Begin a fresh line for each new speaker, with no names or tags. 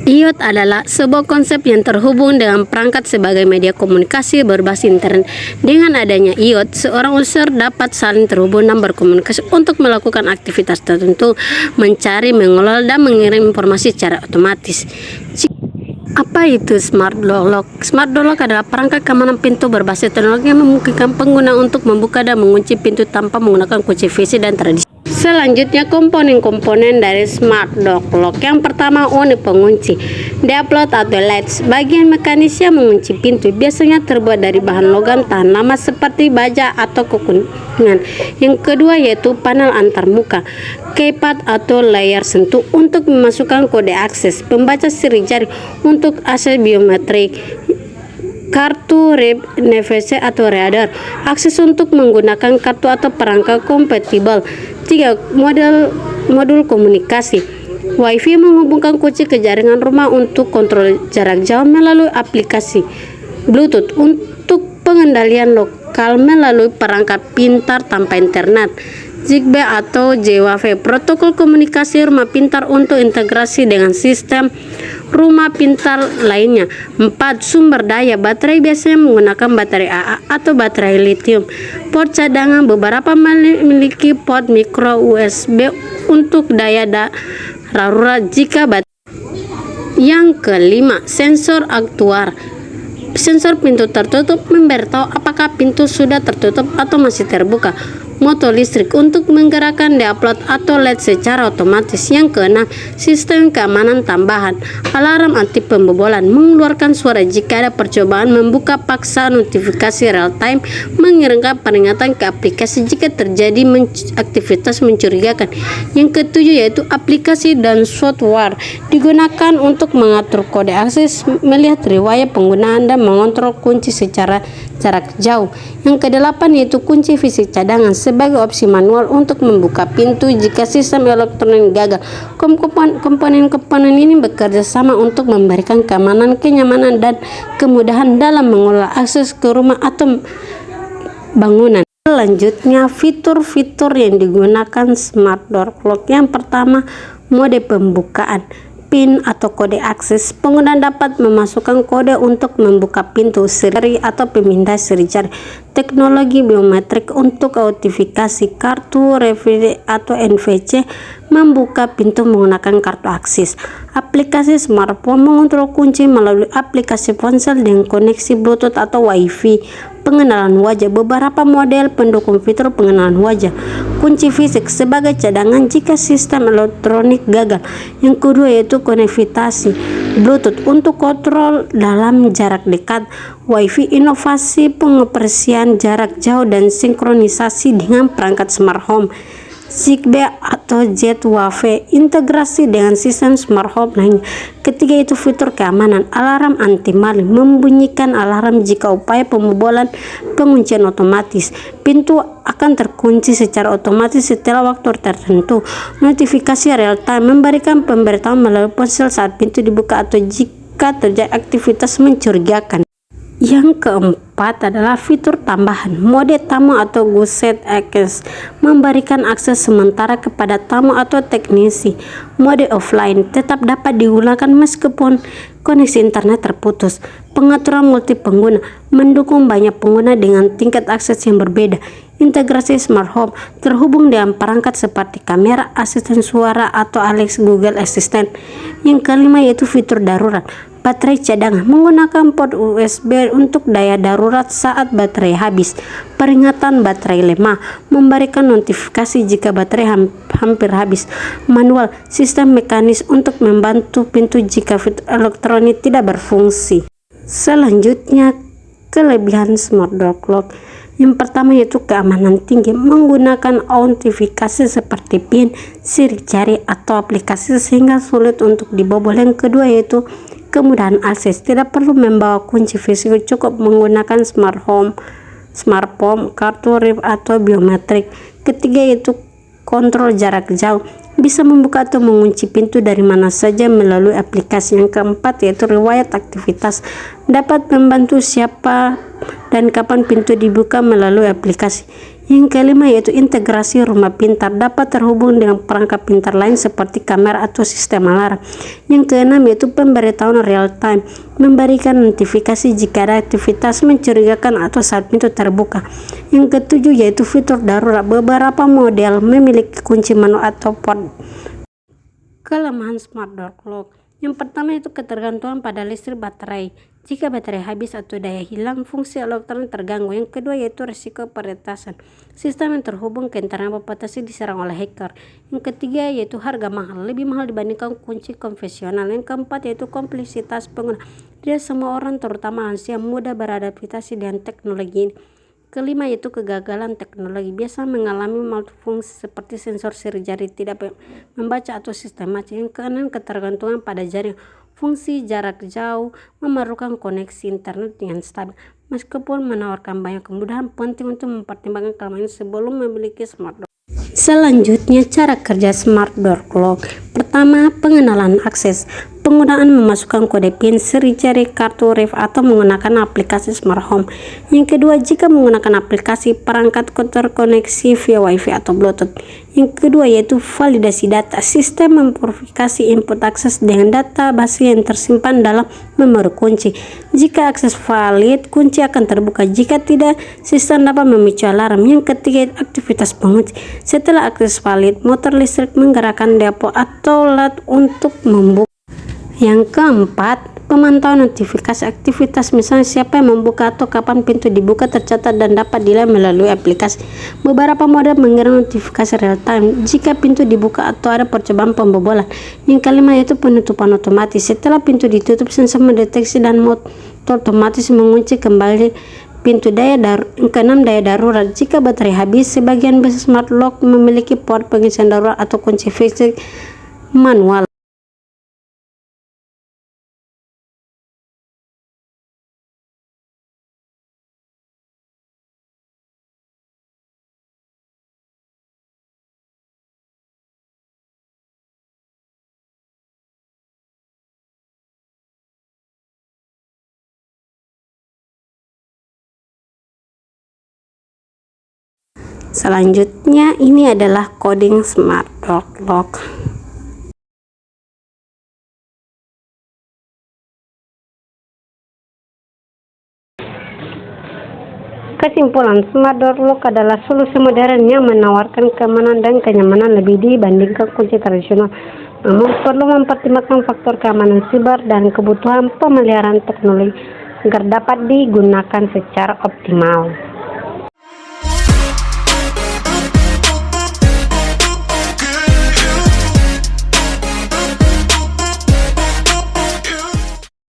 IoT adalah sebuah konsep yang terhubung dengan perangkat sebagai media komunikasi berbasis internet. Dengan adanya IoT, seorang user dapat saling terhubung dan berkomunikasi untuk melakukan aktivitas tertentu, mencari, mengelola, dan mengirim informasi secara otomatis. Apa itu Smart Door Lock? Smart Door Lock adalah perangkat keamanan pintu berbasis teknologi yang memungkinkan pengguna untuk membuka dan mengunci pintu tanpa menggunakan kunci fisik dan tradisi. Selanjutnya, komponen-komponen dari Smart Door Lock. Yang pertama, unit pengunci, dioplot atau latch. Bagian mekanis yang mengunci pintu biasanya terbuat dari bahan logam tahan lama seperti baja atau kekuningan. Yang kedua yaitu panel antarmuka, keypad atau layar sentuh untuk memasukkan kode akses, pembaca siri jari untuk akses biometrik, kartu RIP, NFC atau reader, akses untuk menggunakan kartu atau perangkat kompatibel. 3. Modul komunikasi, WiFi menghubungkan kunci ke jaringan rumah untuk kontrol jarak jauh melalui aplikasi, Bluetooth untuk pengendalian lokal melalui perangkat pintar tanpa internet, Zigbee atau J-Wave, protokol komunikasi rumah pintar untuk integrasi dengan sistem rumah pintar lainnya. 4. Sumber daya, baterai biasanya menggunakan baterai AA atau baterai lithium. Port cadangan, beberapa memiliki port micro USB untuk daya darurat jika baterai. Yang kelima, sensor aktuar. Sensor pintu tertutup memberitahu apakah pintu sudah tertutup atau masih terbuka. Motor listrik untuk menggerakkan dioplot atau LED secara otomatis. Yang keenam, sistem keamanan tambahan, alarm anti pembobolan, mengeluarkan suara jika ada percobaan membuka paksa, notifikasi real time, mengirimkan peringatan ke aplikasi jika terjadi aktivitas mencurigakan. Yang ketujuh yaitu aplikasi dan software, digunakan untuk mengatur kode akses, melihat riwayat penggunaan dan mengontrol kunci secara jarak jauh. Yang kedelapan yaitu kunci fisik cadangan sebagai opsi manual untuk membuka pintu jika sistem elektronik gagal. Komponen-komponen ini bekerja sama untuk memberikan keamanan, kenyamanan, dan kemudahan dalam mengelola akses ke rumah atau bangunan. Selanjutnya, fitur-fitur yang digunakan Smart Door Lock. Yang pertama, mode pembukaan, PIN atau kode akses. Pengguna dapat memasukkan kode untuk membuka pintu, siri atau pemindah siri jari. Teknologi biometrik untuk autentifikasi, kartu RFID atau NFC, membuka pintu menggunakan kartu akses. Aplikasi smartphone mengontrol kunci melalui aplikasi ponsel dengan koneksi Bluetooth atau WiFi. Pengenalan wajah, beberapa model pendukung fitur pengenalan wajah. Kunci fisik sebagai cadangan jika sistem elektronik gagal. Yang kedua yaitu konektivitas, Bluetooth untuk kontrol dalam jarak dekat, WiFi inovasi pengoperasian jarak jauh dan sinkronisasi dengan perangkat smart home, Zigbee atau Z-Wave integrasi dengan sistem smart home lainnya. Ketiga itu fitur keamanan, alarm anti maling, membunyikan alarm jika upaya pembobolan, penguncian otomatis, pintu akan terkunci secara otomatis setelah waktu tertentu, notifikasi real time, memberikan pemberitahuan melalui ponsel saat pintu dibuka atau jika terjadi aktivitas mencurigakan. Yang keempat adalah fitur tambahan, mode tamu atau Ghost Access, memberikan akses sementara kepada tamu atau teknisi. Mode offline, tetap dapat digunakan meskipun koneksi internet terputus. Pengaturan multi pengguna, mendukung banyak pengguna dengan tingkat akses yang berbeda. Integrasi smart home, terhubung dengan perangkat seperti kamera, asisten suara atau Alexa Google Assistant. Yang kelima yaitu fitur darurat, baterai cadangan, menggunakan port USB untuk daya darurat saat baterai habis. Peringatan baterai lemah, memberikan notifikasi jika baterai hampir habis. Manual, sistem mekanis untuk membantu pintu jika fitur elektronik tidak berfungsi. Selanjutnya, kelebihan Smart Door Lock. Yang pertama yaitu keamanan tinggi, menggunakan autentifikasi seperti PIN, siri jari atau aplikasi sehingga sulit untuk dibobol. Yang kedua yaitu kemudahan akses, tidak perlu membawa kunci fisik, cukup menggunakan smartphone, kartu RIP atau biometrik. Ketiga yaitu kontrol jarak jauh, bisa membuka atau mengunci pintu dari mana saja melalui aplikasi. Yang keempat yaitu riwayat aktivitas, dapat membantu siapa dan kapan pintu dibuka melalui aplikasi. Yang kelima yaitu integrasi rumah pintar, dapat terhubung dengan perangkat pintar lain seperti kamera atau sistem alarm. Yang keenam yaitu pemberitahuan real time, memberikan notifikasi jika ada aktivitas mencurigakan atau saat pintu terbuka. Yang ketujuh yaitu fitur darurat, beberapa model memiliki kunci manual atau port. Kelemahan smart door clock. Yang pertama itu ketergantungan pada listrik baterai. Jika baterai habis atau daya hilang, fungsi elektronik terganggu. Yang kedua yaitu risiko peretasan. Sistem yang terhubung ke internet berpotensi diserang oleh hacker. Yang ketiga yaitu harga mahal, lebih mahal dibandingkan kunci konvensional. Yang keempat yaitu kompleksitas pengguna. Tidak semua orang, terutama lansia, mudah beradaptasi dengan teknologi ini. Kelima yaitu kegagalan teknologi, biasa mengalami multifungsi seperti sensor siri jari tidak membaca atau sistematis. Yang keenam ketergantungan pada jaring, fungsi jarak jauh memerlukan koneksi internet yang stabil. Meskipun menawarkan banyak kemudahan, penting untuk mempertimbangkan kelemahan sebelum memiliki smart door. Selanjutnya cara kerja smart door clock. Pertama, pengenalan akses. Penggunaan memasukkan kode PIN, seri jari, kartu ref, atau menggunakan aplikasi smart home. Yang kedua, jika menggunakan aplikasi, perangkat terkoneksi via wifi atau bluetooth. Yang kedua yaitu validasi data. Sistem memverifikasi input akses dengan data base yang tersimpan dalam memori kunci. Jika akses valid, kunci akan terbuka. Jika tidak, sistem dapat memicu alarm. Yang ketiga, aktivitas pengunci. Setelah akses valid, motor listrik menggerakkan depo atau LED untuk membuka. Yang keempat, pemantauan notifikasi aktivitas, misalnya siapa yang membuka atau kapan pintu dibuka tercatat dan dapat dilihat melalui aplikasi. Beberapa model mengirim notifikasi real time jika pintu dibuka atau ada percobaan pembobolan. Yang kelima yaitu penutupan otomatis. Setelah pintu ditutup, sensor mendeteksi dan motor otomatis mengunci kembali pintu. Yang keenam, daya darurat. Jika baterai habis, sebagian besar smart lock memiliki port pengisian darurat atau kunci fisik manual. Selanjutnya ini adalah coding smart door lock. Kesimpulan, smart door lock adalah solusi modern yang menawarkan keamanan dan kenyamanan lebih dibandingkan kunci tradisional. Namun perlu mempertimbangkan faktor keamanan siber dan kebutuhan pemeliharaan teknologi agar dapat digunakan secara optimal.